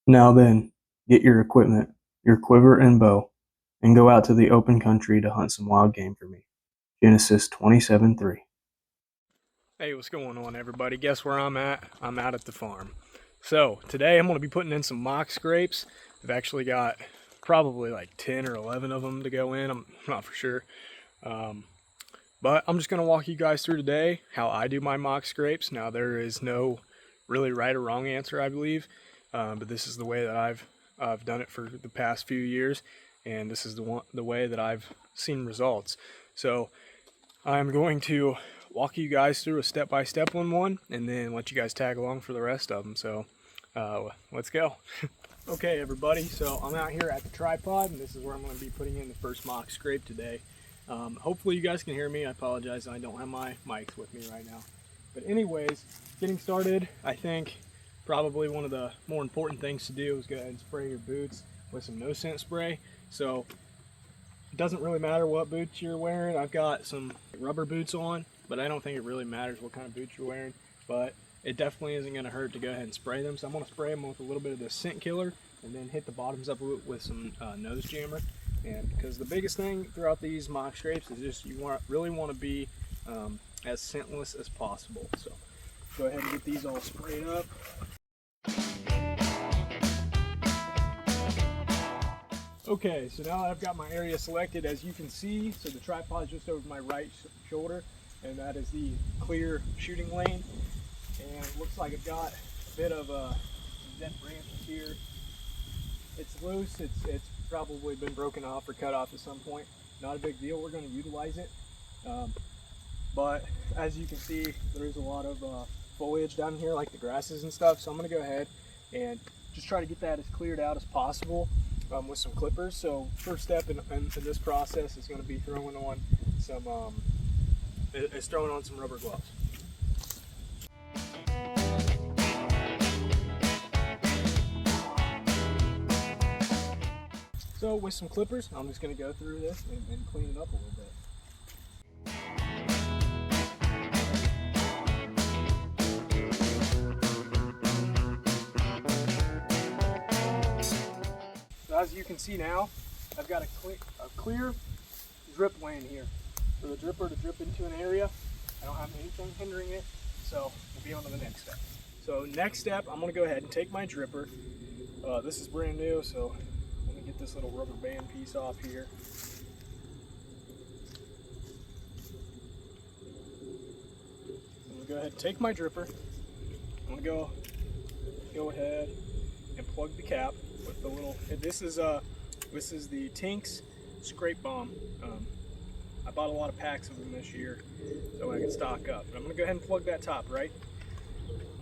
Now then, get your equipment, your quiver and bow, and go out to the open country to hunt some wild game for me. Genesis 27:3. Hey, what's going on, everybody? Guess where I'm at? I'm out at the farm. So today I'm going to be putting in some mock scrapes. I've actually got probably like 10 or 11 of them to go in. I'm not for sure. But I'm just going to walk you guys through today how I do my mock scrapes. Now, there is no really right or wrong answer, I believe. But this is the way that I've done it for the past few years. And this is the way that I've seen results. So I'm going to walk you guys through a step-by-step one, and then let you guys tag along for the rest of them. So let's go. Okay, everybody, so I'm out here at the tripod, and this is where I'm going to be putting in the first mock scrape today. Hopefully you guys can hear me. I apologize, I don't have my mics with me right now. But anyways, getting started, I think probably one of the more important things to do is go ahead and spray your boots with some no scent spray. So it doesn't really matter what boots you're wearing. I've got some rubber boots on, but I don't think it really matters what kind of boots you're wearing. But it definitely isn't going to hurt to go ahead and spray them. So I'm going to spray them with a little bit of this scent killer, and then hit the bottoms up with some nose jammer. And because the biggest thing throughout these mock scrapes is just you really want to be as scentless as possible. So go ahead and get these all sprayed up. Okay, so now I've got my area selected, as you can see. So the tripod is just over my right shoulder, and that is the clear shooting lane. And it looks like I've got a bit of some dead branches here. It's loose, it's probably been broken off or cut off at some point. Not a big deal, we're going to utilize it. But as you can see, there is a lot of foliage down here, like the grasses and stuff. So I'm going to go ahead and just try to get that as cleared out as possible with some clippers. So first step in this process is going to be throwing on some rubber gloves. So with some clippers, I'm just going to go through this and clean it up a little bit. So as you can see now, I've got a clear drip lane here for the dripper to drip into an area. I don't have anything hindering it, so we'll be on to the next step. So next step, I'm going to go ahead and take my dripper. This is brand new, so let me get this little rubber band piece off here. I'm going to go ahead and take my dripper. I'm going to go ahead and plug the cap with the little. This is the Tinks Scrape Bomb. I bought a lot of packs of them this year so I can stock up. But I'm going to go ahead and plug that top, right?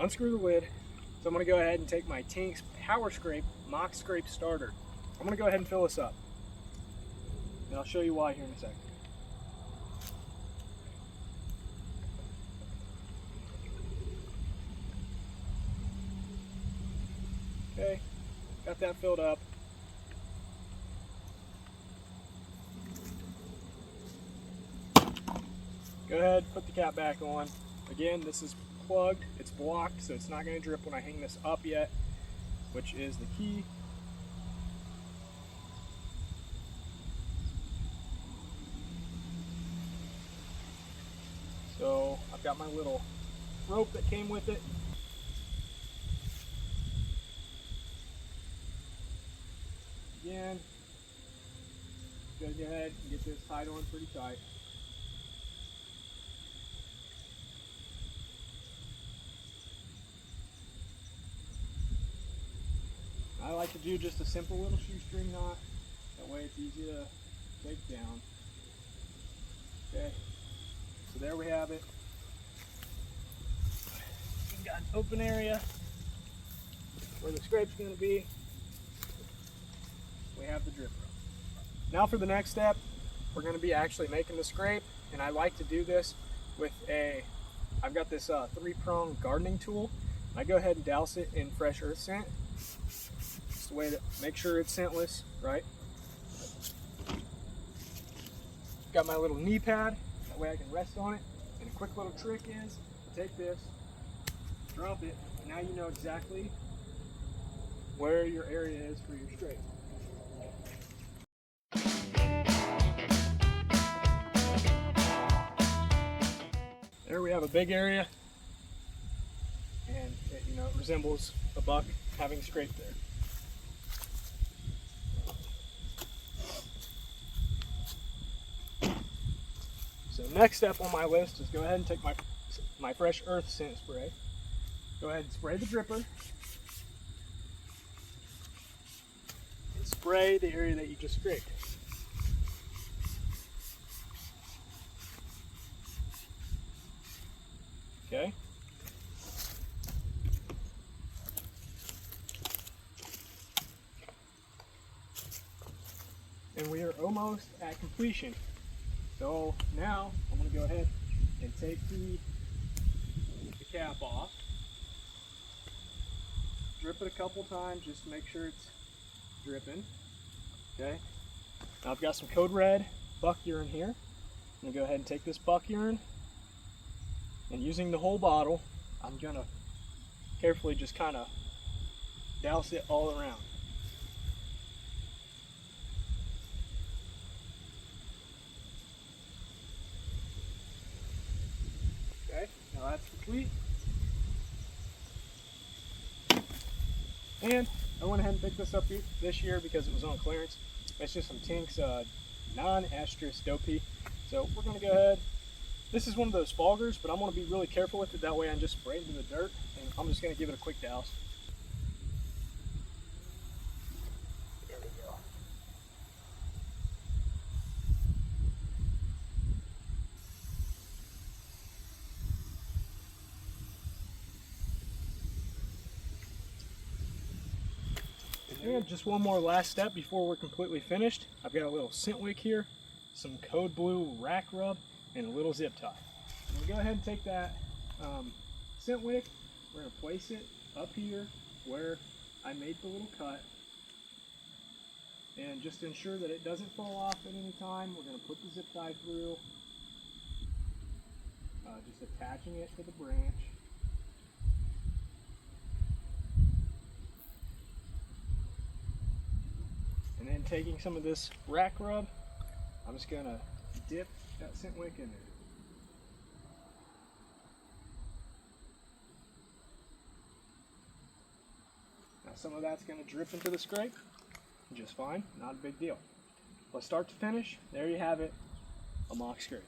Unscrew the lid. So I'm going to go ahead and take my Tinks Power Scrape Mock Scrape Starter. I'm going to go ahead and fill this up. And I'll show you why here in a second. Okay, got that filled up. Go ahead, put the cap back on. Again, this is plugged, it's blocked, so it's not going to drip when I hang this up yet, which is the key. So I've got my little rope that came with it. Again, go ahead and get this tied on pretty tight. I like to do just a simple little shoestring knot. That way it's easy to take down. Okay, so there we have it. We've got an open area where the scrape's going to be. We have the dripper. Now for the next step, we're going to be actually making the scrape, and I like to do this with I've got this 3-prong gardening tool. I go ahead and douse it in fresh earth scent. It's the way to make sure it's scentless, right? Got my little knee pad, that way I can rest on it. And a quick little trick is, take this, drop it, and now you know exactly where your area is for your scrape. There we have a big area, and it, resembles a buck having scraped there. So next step on my list is go ahead and take my fresh earth scent spray. Go ahead and spray the dripper. And spray the area that you just scraped. Okay. And we are almost at completion. So now I'm going to go ahead and take the cap off. Drip it a couple times just to make sure it's dripping. Okay. Now I've got some Code Red buck urine here. I'm going to go ahead and take this buck urine, and using the whole bottle, I'm going to carefully just kind of douse it all around. Okay, now that's complete. And I went ahead and picked this up this year because it was on clearance. It's just some Tink's non-estrus dopey. So we're going to go ahead. This is one of those foggers, but I'm going to be really careful with it. That way I just spray it into the dirt, and I'm just going to give it a quick douse. There we go. And just one more last step before we're completely finished. I've got a little scent wick here, some Code Blue rack rub, and a little zip tie. I'm going to go ahead and take that scent wick. We're going to place it up here where I made the little cut. And just to ensure that it doesn't fall off at any time, we're going to put the zip tie through, just attaching it to the branch. And then taking some of this rack rub, I'm just going to dip that scent wick in there. Now some of that's going to drip into the scrape, just fine, not a big deal. But start to finish, there you have it, a mock scrape.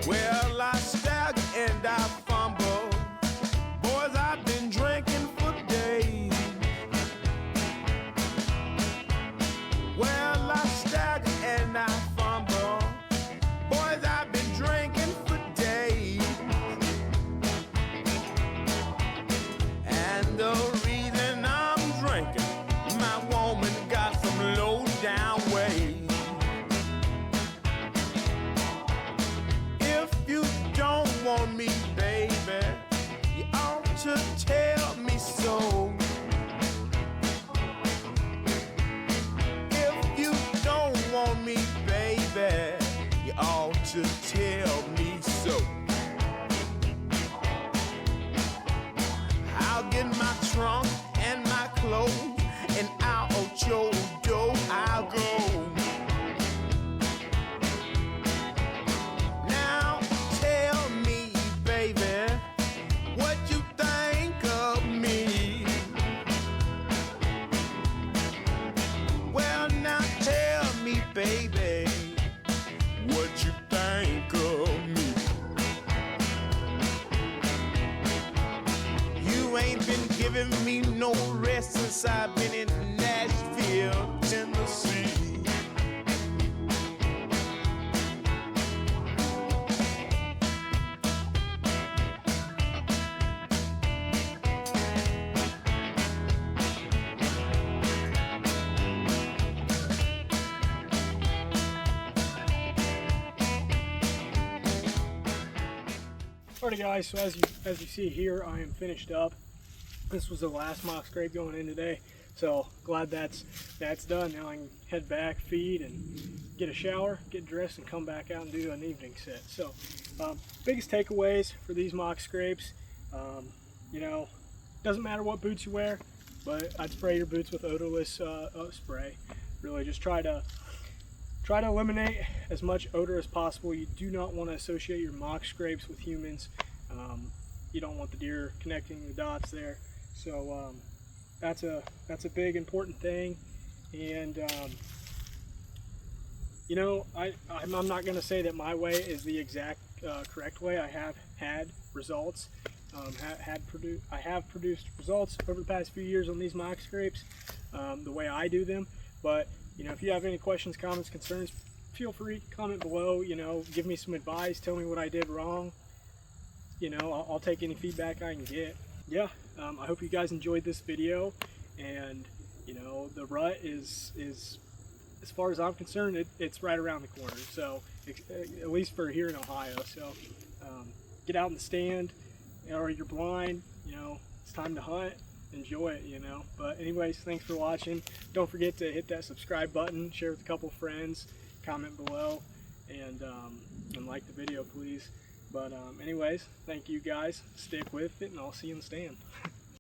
Well, I stagger and I fumble. Boys, I've been drinking for days. Well, I stagger and I fumble. Boys, I've been drinking for days. And the reason I'm drinking, my woman got some low down ways. Don't want me, baby, you ought to tell me so. If you don't want me, baby, you ought to tell me so. I'll get my trunk and my clothes, and out your door I'll go. Baby, what you think of me? You ain't been giving me no rest since I've been in Nashville, Tennessee. Alrighty guys, so as you see here, I am finished up. This was the last mock scrape going in today, so glad that's done. Now I can head back, feed, and get a shower, get dressed, and come back out and do an evening set. So biggest takeaways for these mock scrapes, you know, doesn't matter what boots you wear, but I'd spray your boots with odorless spray. Really just try to eliminate as much odor as possible. You do not want to associate your mock scrapes with humans. You don't want the deer connecting the dots there. So that's a big important thing. And you know, I'm not going to say that my way is the exact correct way. I have had results. I have produced results over the past few years on these mock scrapes, the way I do them. But you know, if you have any questions, comments, concerns, feel free to comment below. You know, give me some advice, tell me what I did wrong. You know, I'll take any feedback I can get. Yeah, I hope you guys enjoyed this video, and you know, the rut is as far as I'm concerned, it's right around the corner. So at least for here in Ohio. So get out in the stand, or you're blind. You know, it's time to hunt. Enjoy it, you know. But anyways, thanks for watching. Don't forget to hit that subscribe button, share with a couple friends, comment below, and like the video, please. But anyways, thank you guys. Stick with it, and I'll see you in the stand.